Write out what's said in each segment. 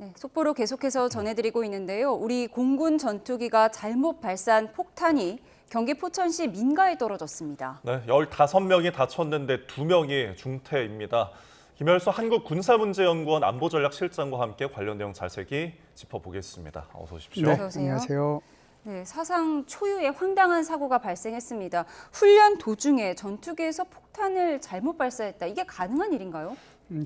네, 속보로 계속해서 전해드리고 있는데요. 우리 공군 전투기가 잘못 발사한 폭탄이 경기 포천시 민가에 떨어졌습니다. 네, 15명이 다쳤는데 2명이 중태입니다. 김열수 한국군사문제연구원 안보전략실장과 함께 관련 내용 자세히 짚어보겠습니다. 어서 오십시오. 네, 어서 오세요. 안녕하세요. 네, 사상 초유의 황당한 사고가 발생했습니다. 훈련 도중에 전투기에서 폭탄을 잘못 발사했다. 이게 가능한 일인가요?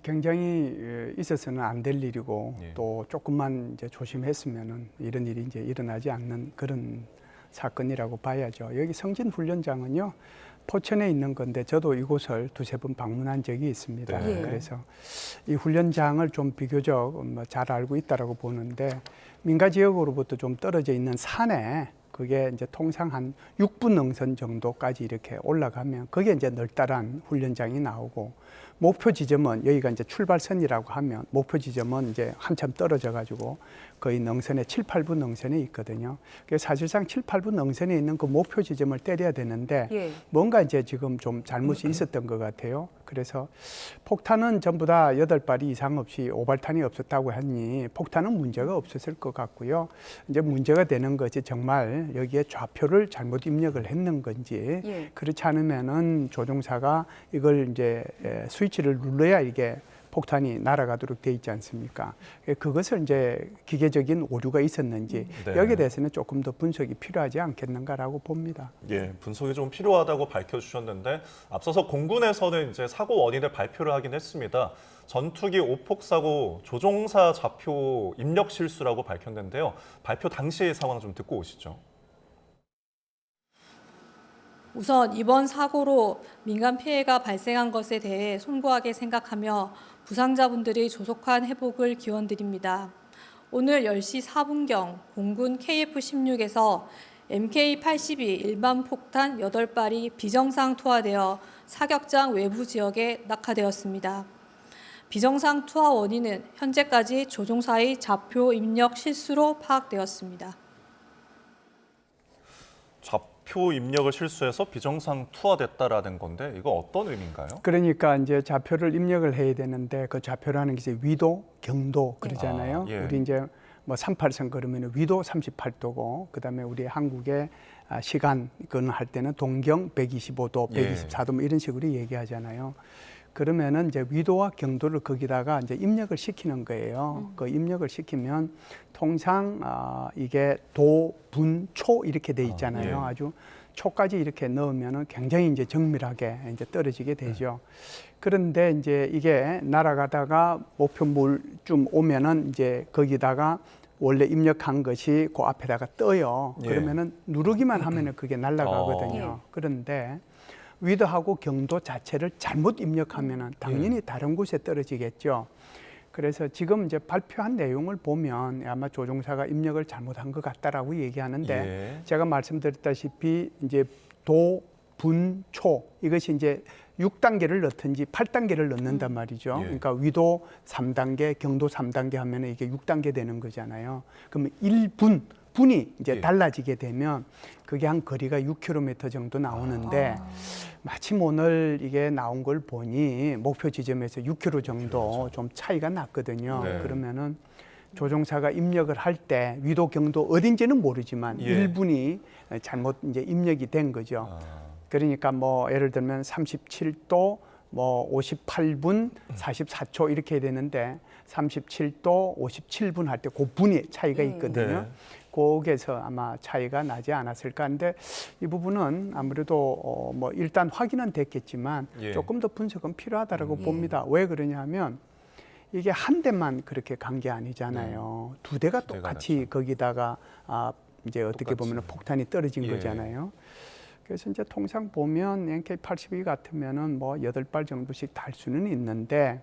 굉장히 있어서는 안 될 일이고 예. 또 조금만 이제 조심했으면은 이런 일이 이제 일어나지 않는 그런 사건이라고 봐야죠. 여기 성진 훈련장은요. 포천에 있는 건데 저도 이곳을 두세 번 방문한 적이 있습니다. 네. 그래서 이 훈련장을 좀 비교적 잘 알고 있다라고 보는데 민가 지역으로부터 좀 떨어져 있는 산에 그게 이제 통상 한 6분 능선 정도까지 이렇게 올라가면 그게 이제 널따란 훈련장이 나오고 목표 지점은 여기가 이제 출발선이라고 하면 목표 지점은 이제 한참 떨어져 가지고 거의 능선에 7, 8분 능선에 있거든요. 그래서 사실상 7, 8분 능선에 있는 그 목표 지점을 때려야 되는데 예. 뭔가 이제 지금 좀 잘못이 있었던 것 같아요. 그래서 폭탄은 전부 다 8발이 이상 없이 오발탄이 없었다고 하니 폭탄은 문제가 없었을 것 같고요. 이제 문제가 되는 것이 정말 여기에 좌표를 잘못 입력을 했는 건지 예. 그렇지 않으면은 조종사가 이걸 이제 스위치를 눌러야 이게 폭탄이 날아가도록 돼 있지 않습니까? 그것을 이제 기계적인 오류가 있었는지 네. 여기에 대해서는 조금 더 분석이 필요하지 않겠는가라고 봅니다. 예, 분석이 좀 필요하다고 밝혀주셨는데 앞서서 공군에서는 이제 사고 원인을 발표를 하긴 했습니다. 전투기 오폭 사고 조종사 좌표 입력 실수라고 밝혔는데요. 발표 당시의 상황 좀 듣고 오시죠. 우선 이번 사고로 민간 피해가 발생한 것에 대해 송구하게 생각하며 부상자분들의 조속한 회복을 기원드립니다. 오늘 10시 4분경 공군 KF-16에서 MK-82 일반 폭탄 8발이 비정상 투하되어 사격장 외부 지역에 낙하되었습니다. 비정상 투하 원인은 현재까지 조종사의 좌표 입력 실수로 파악되었습니다. 좌표 입력을 실수해서 비정상 투하됐다라는 건데 이거 어떤 의미인가요? 그러니까 이제 좌표를 입력을 해야 되는데 그 좌표라는 게 이제 위도, 경도 그러잖아요. 예. 우리 이제 뭐 38선 걸으면 위도 38도고 그다음에 우리 한국의 시간 그는 할 때는 동경 125도, 124도 뭐 이런 식으로 얘기하잖아요. 그러면은 이제 위도와 경도를 거기다가 이제 입력을 시키는 거예요. 그 입력을 시키면 통상 이게 도, 분, 초 이렇게 돼 있잖아요. 예. 아주 초까지 이렇게 넣으면은 굉장히 이제 정밀하게 이제 떨어지게 되죠. 그런데 이제 이게 날아가다가 목표물쯤 오면은 이제 거기다가 원래 입력한 것이 그 앞에다가 떠요. 예. 그러면은 누르기만 하면은 그게 날아가거든요. 그런데 위도하고 경도 자체를 잘못 입력하면은 당연히 다른 곳에 떨어지겠죠. 그래서 지금 이제 발표한 내용을 보면 아마 조종사가 입력을 잘못한 것 같다라고 얘기하는데 예. 제가 말씀드렸다시피 이제 도, 분, 초 이것이 이제 6단계를 넣든지 8단계를 넣는단 말이죠. 예. 그러니까 위도 3단계, 경도 3단계 하면은 이게 6단계 되는 거잖아요. 그러면 1분 분이 이제 예. 달라지게 되면 그게 한 거리가 6km 정도 나오는데 마침 오늘 이게 나온 걸 보니 목표 지점에서 6km 정도 좀 차이가 났거든요. 네. 그러면은 조종사가 입력을 할 때 위도 경도 어딘지는 모르지만 예. 1분이 잘못 이제 입력이 된 거죠. 그러니까 뭐 예를 들면 37도 뭐 58분 44초 이렇게 되는데 37도 57분 할 때 그 분이 차이가 있거든요. 네. 거기에서 아마 차이가 나지 않았을까 하는데 이 부분은 아무래도 뭐 일단 확인은 됐겠지만 예. 조금 더 분석은 필요하다고 봅니다. 왜 그러냐면 이게 한 대만 그렇게 간 게 아니잖아요. 두 대가 두 대가 똑같이 났죠. 거기다가 이제 어떻게 똑같이. 보면 폭탄이 떨어진 예. 거잖아요. 그래서 이제 통상 보면 NK-82 같으면은 뭐 8발 정도씩 달 수는 있는데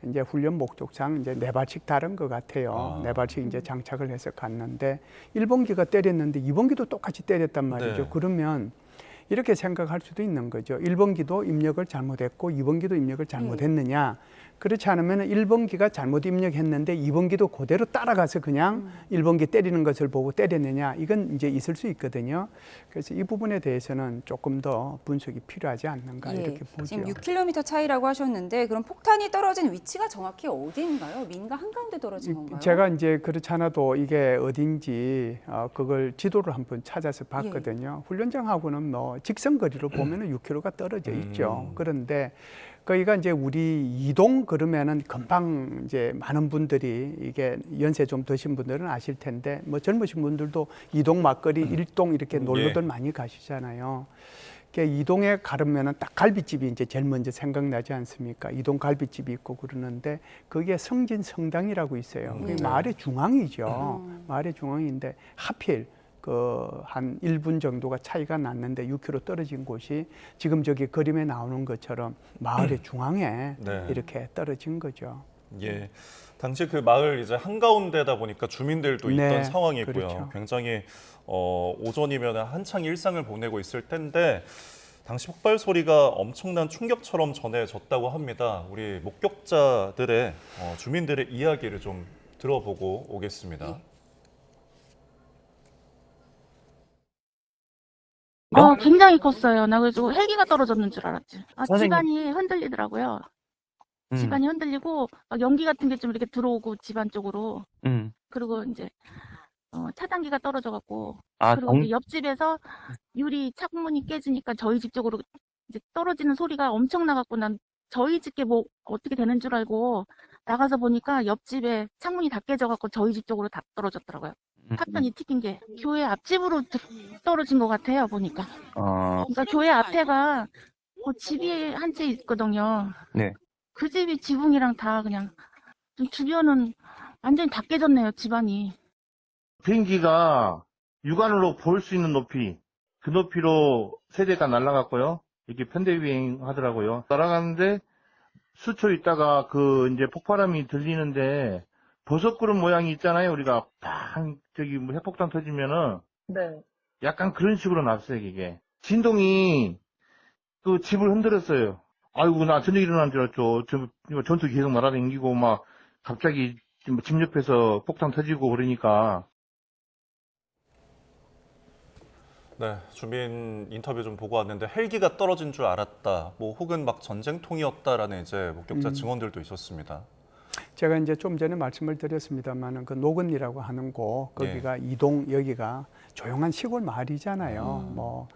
이제 훈련 목적상 이제 4발씩 다른 것 같아요. 4발씩 이제 장착을 해서 갔는데 1번기가 때렸는데 2번기도 똑같이 때렸단 말이죠. 네. 그러면 이렇게 생각할 수도 있는 거죠. 1번기도 입력을 잘못했고 2번기도 입력을 잘못했느냐. 그렇지 않으면 1번기가 잘못 입력했는데 2번기도 그대로 따라가서 그냥 1번기 때리는 것을 보고 때렸느냐. 이건 이제 있을 수 있거든요. 그래서 이 부분에 대해서는 조금 더 분석이 필요하지 않는가 이렇게 보죠. 지금 6km 차이라고 하셨는데 그럼 폭탄이 떨어진 위치가 정확히 어디인가요? 민가 한가운데 떨어진 건가요? 제가 이제 그렇지 않아도 이게 어딘지 그걸 지도를 한번 찾아서 봤거든요. 훈련장하고는 뭐 직선거리로 보면은 6km가 떨어져 있죠. 그런데 거기가 이제 우리 이동 그러면은 금방 이제 많은 분들이 이게 연세 좀 드신 분들은 아실 텐데 뭐 젊으신 분들도 이동 막거리 일동 이렇게 놀러들 많이 가시잖아요. 이동에 가려면은 딱 갈비집이 이제 제일 먼저 생각나지 않습니까? 이동 갈비집이 있고 그러는데 거기에 성진 성당이라고 있어요. 그게 마을의 중앙이죠. 마을의 중앙인데 하필 한 1분 정도가 차이가 났는데 6km 떨어진 곳이 지금 저기 그림에 나오는 것처럼 마을의 중앙에 네. 이렇게 떨어진 거죠. 예. 당시 그 마을 이제 한가운데다 보니까 주민들도 있던 네, 상황이고요. 그렇죠. 굉장히 오전이면 한창 일상을 보내고 있을 텐데 당시 폭발 소리가 엄청난 충격처럼 전해졌다고 합니다. 우리 목격자들의 주민들의 이야기를 좀 들어보고 오겠습니다. 굉장히 컸어요. 나 그래서 헬기가 떨어졌는 줄 알았지. 선생님. 집안이 흔들리더라고요. 집안이 흔들리고 막 연기 같은 게 좀 이렇게 들어오고 집안 쪽으로. 그리고 이제 차단기가 떨어져갖고 그리고 이제 옆집에서 유리 창문이 깨지니까 저희 집 쪽으로 이제 떨어지는 소리가 엄청 나갖고 난 저희 집게 뭐 어떻게 되는 줄 알고 나가서 보니까 옆집에 창문이 다 깨져갖고 저희 집 쪽으로 다 떨어졌더라고요. 파편이 튀긴 게 교회 앞집으로 떨어진 것 같아요 보니까. 그러니까 교회 앞에가 집이 한 채 있거든요. 네. 그 집이 지붕이랑 다 그냥 좀 주변은 완전히 다 깨졌네요 집안이. 비행기가 육안으로 볼 수 있는 높이, 그 높이로 세대가 날아갔고요. 이렇게 편대비행 하더라고요. 날아가는데 수초 있다가 이제 폭발음이 들리는데 버섯구름 모양이 있잖아요. 우리가 팡 저기 뭐 핵폭탄 터지면은 네. 약간 그런 식으로 났어요. 이게 진동이 그 집을 흔들었어요. 아이고 나 저녁 일어난 줄 알았죠. 전투기 계속 날아다니고 막 갑자기 집 옆에서 폭탄 터지고 그러니까. 네, 주민 인터뷰 좀 보고 왔는데 헬기가 떨어진 줄 알았다, 뭐 혹은 막 전쟁통이었다라는 이제 목격자 증언들도 있었습니다. 제가 이제 좀 전에 말씀을 드렸습니다만은 그 노건리라고 하는 곳 거기가 이동 여기가 조용한 시골 마을이잖아요. 뭐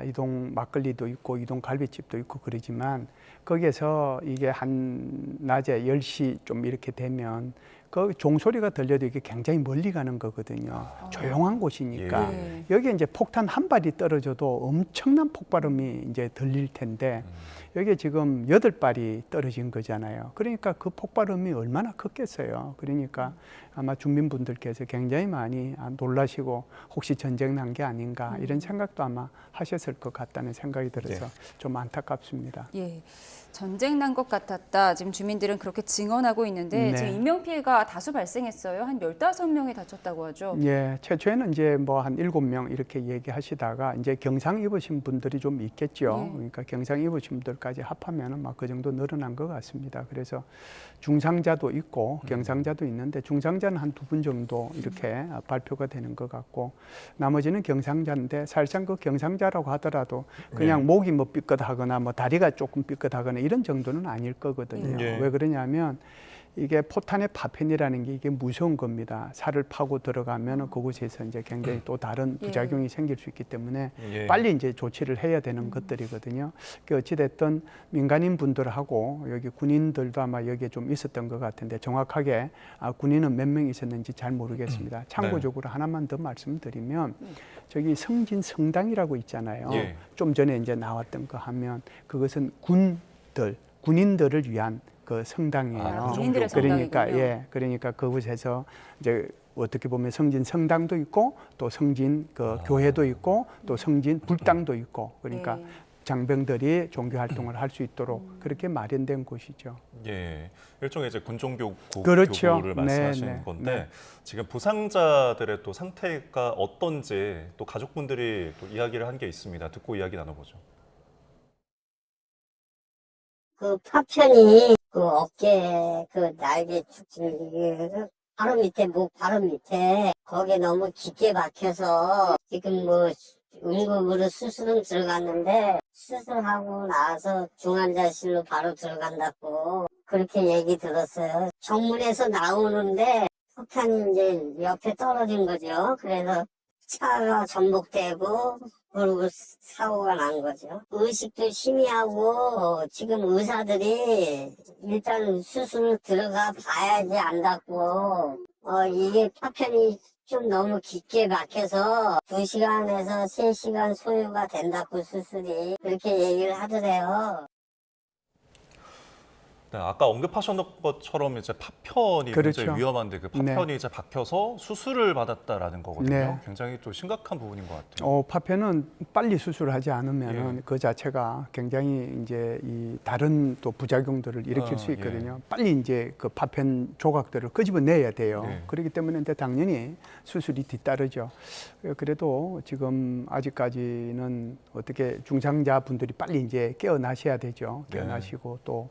이동 막걸리도 있고 이동 갈비집도 있고 그러지만 거기에서 이게 한 낮에 10시 좀 이렇게 되면 그 종소리가 들려도 이게 굉장히 멀리 가는 거거든요. 조용한 곳이니까. 예. 여기에 이제 폭탄 한 발이 떨어져도 엄청난 폭발음이 이제 들릴 텐데 여기에 지금 8발이 떨어진 거잖아요. 그러니까 그 폭발음이 얼마나 컸겠어요. 그러니까 아마 주민분들께서 굉장히 많이 놀라시고 혹시 전쟁 난 게 아닌가 이런 생각도 아마 하셨을 것 같다는 생각이 들어서 좀 안타깝습니다. 예. 전쟁 난 것 같았다. 지금 주민들은 그렇게 증언하고 있는데 네. 지금 인명피해가 다수 발생했어요. 한 15명이 다쳤다고 하죠. 예, 최초에는 이제 뭐 한 7명 이렇게 얘기하시다가 이제 경상 입으신 분들이 좀 있겠죠. 예. 그러니까 경상 입으신 분들까지 합하면은 막 그 정도 늘어난 것 같습니다. 그래서 중상자도 있고 경상자도 있는데 중상자는 한 2분 정도 이렇게 발표가 되는 것 같고 나머지는 경상자인데 사실상 그 경상자라고 하더라도 그냥 목이 뭐 삐끗하거나 뭐 다리가 조금 삐끗하거나 이런 정도는 아닐 거거든요. 예. 왜 그러냐면 이게 포탄의 파편이라는 게 이게 무서운 겁니다. 살을 파고 들어가면 그곳에서 이제 굉장히 또 다른 부작용이 생길 수 있기 때문에 빨리 이제 조치를 해야 되는 것들이거든요. 어찌됐든 민간인 분들하고 여기 군인들도 아마 여기에 좀 있었던 것 같은데 정확하게 군인은 몇 명 있었는지 잘 모르겠습니다. 참고적으로 하나만 더 말씀드리면 저기 성진 성당이라고 있잖아요. 예. 좀 전에 이제 나왔던 거 하면 그것은 군인들을 위한 그 성당이에요. 군인들의 그러니까 성당이군요. 그러니까 그곳에서 이제 어떻게 보면 성진 성당도 있고 또 성진 그 교회도 있고 또 성진 불당도 있고 그러니까 장병들이 종교 활동을 할 수 있도록 그렇게 마련된 곳이죠. 예, 일종의 이제 군종교구 그렇죠. 교구를 말씀하시는 네, 건데 네. 지금 부상자들의 또 상태가 어떤지 또 가족분들이 또 이야기를 한 게 있습니다. 듣고 이야기 나눠보죠. 그 파편이 그 어깨 그 날개 축 바로 밑에 목 바로 밑에 거기에 너무 깊게 박혀서 지금 뭐 응급으로 수술은 들어갔는데 수술하고 나서 중환자실로 바로 들어간다고 그렇게 얘기 들었어요. 정문에서 나오는데 폭탄이 이제 옆에 떨어진 거죠. 그래서 차가 전복되고 그리고 사고가 난 거죠. 의식도 희미하고 지금 의사들이 일단 수술 들어가 봐야지 안다고 이게 파편이 좀 너무 깊게 박혀서 2시간에서 3시간 소요가 된다고 수술이 그렇게 얘기를 하더래요. 네, 아까 언급하셨던 것처럼 이제 파편이 그렇죠. 굉장히 위험한데 그 파편이 이제 박혀서 수술을 받았다라는 거거든요. 네. 굉장히 또 심각한 부분인 것 같아요. 파편은 빨리 수술하지 않으면 예. 그 자체가 굉장히 이제 이 다른 또 부작용들을 일으킬 수 있거든요. 빨리 이제 그 파편 조각들을 끄집어내야 돼요. 예. 그렇기 때문에 이제 당연히 수술이 뒤따르죠. 그래도 지금 아직까지는 어떻게 중상자분들이 빨리 이제 깨어나셔야 되죠. 깨어나시고 또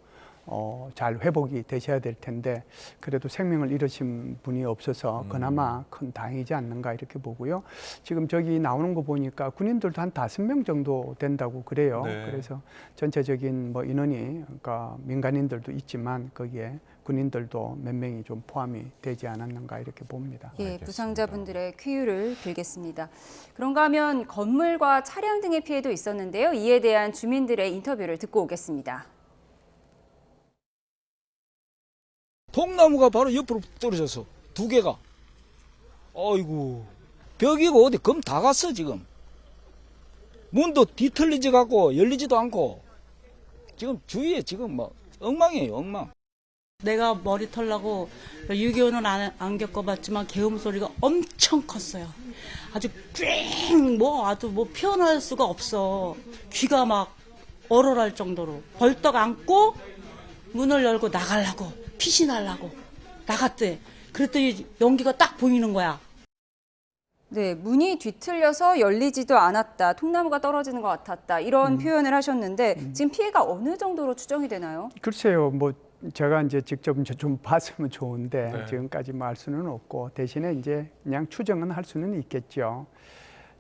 잘 회복이 되셔야 될 텐데 그래도 생명을 잃으신 분이 없어서 그나마 큰 다행이지 않는가 이렇게 보고요. 지금 저기 나오는 거 보니까 군인들도 한 5명 정도 된다고 그래요. 네. 그래서 전체적인 뭐 인원이 그러니까 민간인들도 있지만 거기에 군인들도 몇 명이 좀 포함이 되지 않았는가 이렇게 봅니다. 예, 알겠습니다. 부상자분들의 쾌유를 빌겠습니다. 그런가 하면 건물과 차량 등의 피해도 있었는데요. 이에 대한 주민들의 인터뷰를 듣고 오겠습니다. 통나무가 바로 옆으로 떨어져서 2개가. 어이구. 벽이고 어디 검 다 갔어 지금. 문도 뒤틀리지 갖고 열리지도 않고. 지금 주위에 지금 뭐 엉망이에요 엉망. 내가 머리 털라고 6.25는 안 겪어봤지만 계음 소리가 엄청 컸어요. 아주 아주 표현할 수가 없어. 귀가 막 얼얼할 정도로 벌떡 안고 문을 열고 나가려고 피신하려고 나갔대. 그랬더니 연기가 딱 보이는 거야. 네, 문이 뒤틀려서 열리지도 않았다. 통나무가 떨어지는 것 같았다. 이런 표현을 하셨는데 지금 피해가 어느 정도로 추정이 되나요? 글쎄요, 뭐 제가 이제 직접 좀 봤으면 좋은데 네. 지금까지 뭐 알 수는 없고 대신에 이제 그냥 추정은 할 수는 있겠죠.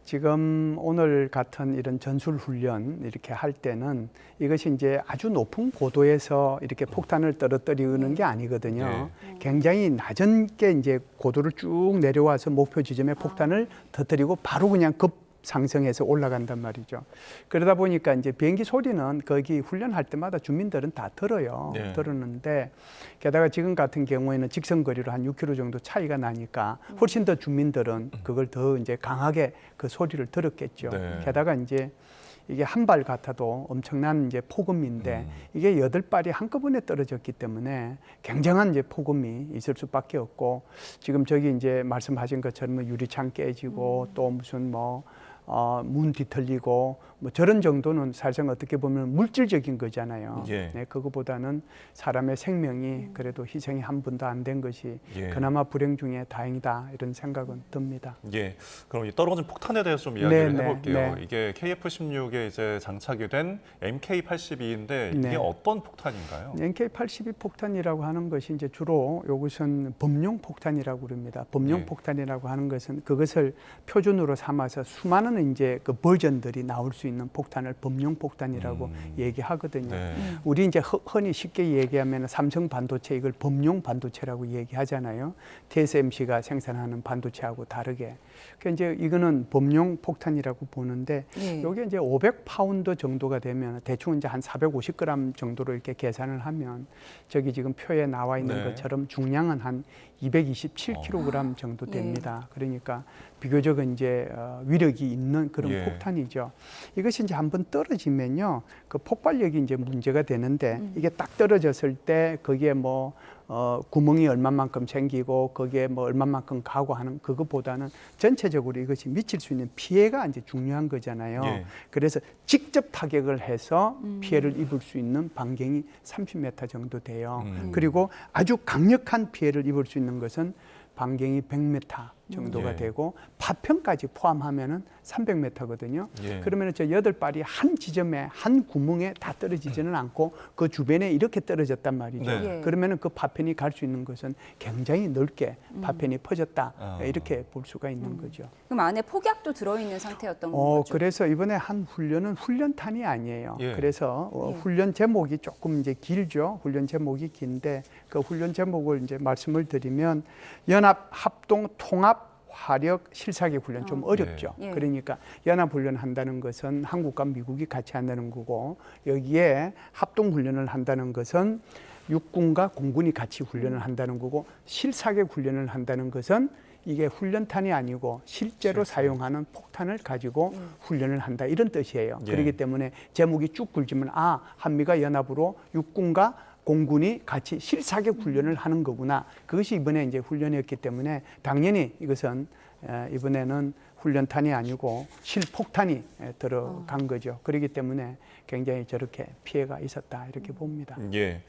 지금 오늘 같은 이런 전술 훈련 이렇게 할 때는 이것이 이제 아주 높은 고도에서 이렇게 폭탄을 떨어뜨리는 게 아니거든요. 굉장히 낮은 게 이제 고도를 쭉 내려와서 목표 지점에 폭탄을 터뜨리고 바로 그냥 급 상승해서 올라간단 말이죠. 그러다 보니까 이제 비행기 소리는 거기 훈련할 때마다 주민들은 다 들어요. 네. 들었는데 게다가 지금 같은 경우에는 직선거리로 한 6km 정도 차이가 나니까 훨씬 더 주민들은 그걸 더 이제 강하게 그 소리를 들었겠죠. 네. 게다가 이제 이게 한 발 같아도 엄청난 이제 폭음인데 이게 8발이 한꺼번에 떨어졌기 때문에 굉장한 이제 폭음이 있을 수밖에 없고 지금 저기 이제 말씀하신 것처럼 유리창 깨지고 또 무슨 문 뒤틀리고 뭐 저런 정도는 사실상 어떻게 보면 물질적인 거잖아요. 예. 네, 그거보다는 사람의 생명이 그래도 희생이 한 분도 안 된 것이 예. 그나마 불행 중에 다행이다 이런 생각은 듭니다. 예, 그럼 이 떨어진 폭탄에 대해서 좀 이야기를 네, 해볼게요. 네. 이게 KF-16에 이제 장착이 된 MK-82인데 이게 네. 어떤 폭탄인가요? NK-82 폭탄이라고 하는 것이 이제 주로 이것은 범용 폭탄이라고 그럽니다. 범용 네. 폭탄이라고 하는 것은 그것을 표준으로 삼아서 수많은 이제 그 버전들이 나올 수 있는 폭탄을 범용 폭탄이라고 얘기하거든요. 네. 우리 이제 흔히 쉽게 얘기하면 삼성 반도체 이걸 범용 반도체라고 얘기하잖아요. TSMC가 생산하는 반도체하고 다르게. 그러니까 이제 이거는 범용 폭탄이라고 보는데 예. 이게 이제 500파운드 정도가 되면 대충 이제 한 450g 정도로 이렇게 계산을 하면 저기 지금 표에 나와 있는 네. 것처럼 중량은 한 227kg 정도 됩니다. 그러니까 비교적 이제 위력이 있는 그런 예. 폭탄이죠. 이것이 이제 한번 떨어지면요, 그 폭발력이 이제 문제가 되는데 이게 딱 떨어졌을 때 거기에 뭐 구멍이 얼마만큼 생기고 거기에 뭐 얼마만큼 가고 하는 그것보다는 전체적으로 이것이 미칠 수 있는 피해가 이제 중요한 거잖아요. 예. 그래서 직접 타격을 해서 피해를 입을 수 있는 반경이 30m 정도 돼요. 그리고 아주 강력한 피해를 입을 수 있는 것은 반경이 100m 정도가 예. 되고 파편까지 포함하면은 300m거든요. 예. 그러면 저 8발이 한 지점에 한 구멍에 다 떨어지지는 않고 그 주변에 이렇게 떨어졌단 말이죠. 네. 예. 그러면은 그 파편이 갈 수 있는 것은 굉장히 넓게 파편이 퍼졌다. 아. 이렇게 볼 수가 있는 거죠. 그럼 안에 폭약도 들어있는 상태였던 거죠? 그래서 이번에 한 훈련은 훈련탄이 아니에요. 예. 그래서 예. 훈련 제목이 조금 이제 길죠. 훈련 제목이 긴데 그 훈련 제목을 이제 말씀을 드리면 연합 합동 통합 화력 실사격 훈련 좀 어렵죠. 예. 그러니까 연합 훈련 한다는 것은 한국과 미국이 같이 한다는 거고 여기에 합동 훈련을 한다는 것은 육군과 공군이 같이 훈련을 한다는 거고 실사격 훈련을 한다는 것은 이게 훈련탄이 아니고 실제로 사용하는 폭탄을 가지고 훈련을 한다 이런 뜻이에요. 예. 그렇기 때문에 제목이 쭉 굵지만 한미가 연합으로 육군과 공군이 같이 실사격 훈련을 하는 거구나. 그것이 이번에 이제 훈련이었기 때문에 당연히 이것은 이번에는 훈련탄이 아니고 실폭탄이 들어간 거죠. 그렇기 때문에 굉장히 저렇게 피해가 있었다 이렇게 봅니다. 예.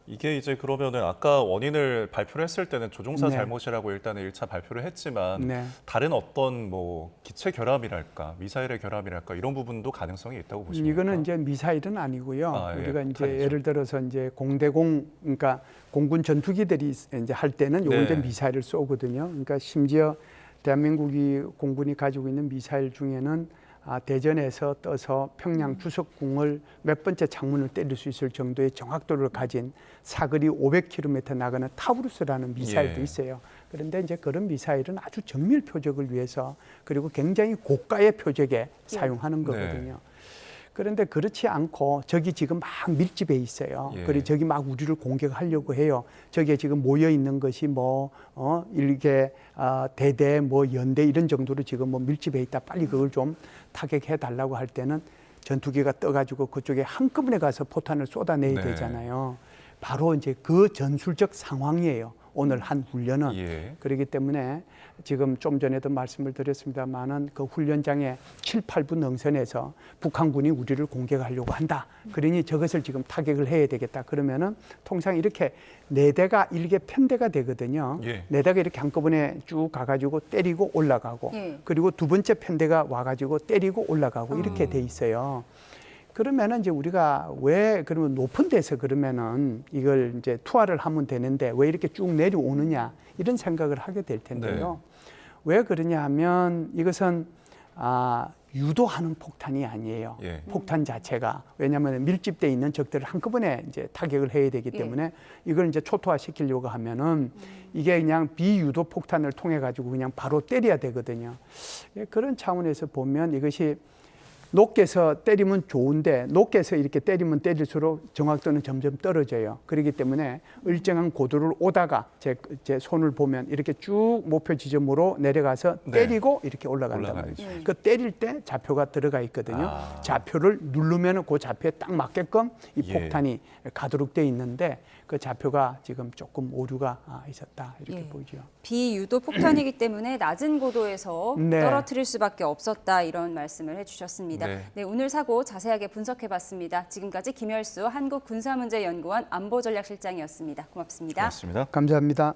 이게 이제 그러면은 아까 원인을 발표를 했을 때는 조종사 네. 잘못이라고 일단은 1차 발표를 했지만 네. 다른 어떤 뭐 기체 결함이랄까 미사일의 결함이랄까 이런 부분도 가능성이 있다고 보십니까? 이거는 이제 미사일은 아니고요. 아, 예, 우리가 이제 폭탄이죠. 예를 들어서 이제 공대공 그러니까 공군 전투기들이 이제 할 때는 요걸 네. 이제 미사일을 쏘거든요. 그러니까 심지어 대한민국이 공군이 가지고 있는 미사일 중에는 대전에서 떠서 평양 주석궁을 몇 번째 창문을 때릴 수 있을 정도의 정확도를 가진 사거리 500km 나가는 타우루스라는 미사일도 예. 있어요. 그런데 이제 그런 미사일은 아주 정밀 표적을 위해서 그리고 굉장히 고가의 표적에 사용하는 거거든요. 그런데 그렇지 않고 저기 지금 막 밀집해 있어요. 예. 그리고 저기 막 우리를 공격하려고 해요. 저기에 지금 모여 있는 것이 이렇게 대대 연대 이런 정도로 지금 밀집해 있다. 빨리 그걸 좀 타격해 달라고 할 때는 전투기가 떠가지고 그쪽에 한꺼번에 가서 포탄을 쏟아내야 네. 되잖아요. 바로 이제 그 전술적 상황이에요. 오늘 한 훈련은. 예. 그렇기 때문에 지금 좀 전에도 말씀을 드렸습니다만은 그 훈련장에 7, 8분 능선에서 북한군이 우리를 공격하려고 한다. 그러니 저것을 지금 타격을 해야 되겠다. 그러면은 통상 이렇게 4대가 일개 편대가 되거든요. 예. 4대가 이렇게 한꺼번에 쭉 가가지고 때리고 올라가고 예. 그리고 두 번째 편대가 와가지고 때리고 올라가고 이렇게 돼 있어요. 그러면은 이제 우리가 왜 그러면 높은 데서 그러면은 이걸 이제 투하를 하면 되는데 왜 이렇게 쭉 내려오느냐 이런 생각을 하게 될 텐데요. 왜 그러냐 하면 이것은 유도하는 폭탄이 아니에요. 예. 폭탄 자체가 왜냐하면 밀집돼 있는 적들을 한꺼번에 이제 타격을 해야 되기 때문에 이걸 이제 초토화 시키려고 하면은 이게 그냥 비유도 폭탄을 통해 가지고 그냥 바로 때려야 되거든요. 그런 차원에서 보면 이것이 높게서 때리면 좋은데 높게서 이렇게 때리면 때릴수록 정확도는 점점 떨어져요. 그렇기 때문에 일정한 고도를 오다가 제 손을 보면 이렇게 쭉 목표 지점으로 내려가서 때리고 이렇게 올라간단 말이죠. 그 때릴 때 좌표가 들어가 있거든요. 좌표를 누르면 그 좌표에 딱 맞게끔 이 폭탄이 가도록 돼 있는데 그 좌표가 지금 조금 오류가 있었다 이렇게 보이죠. 비유도 폭탄이기 때문에 낮은 고도에서 떨어뜨릴 수밖에 없었다 이런 말씀을 해주셨습니다. 네, 오늘 사고 자세하게 분석해봤습니다. 지금까지 김열수 한국군사문제연구원 안보전략실장이었습니다. 고맙습니다. 고맙습니다. 감사합니다.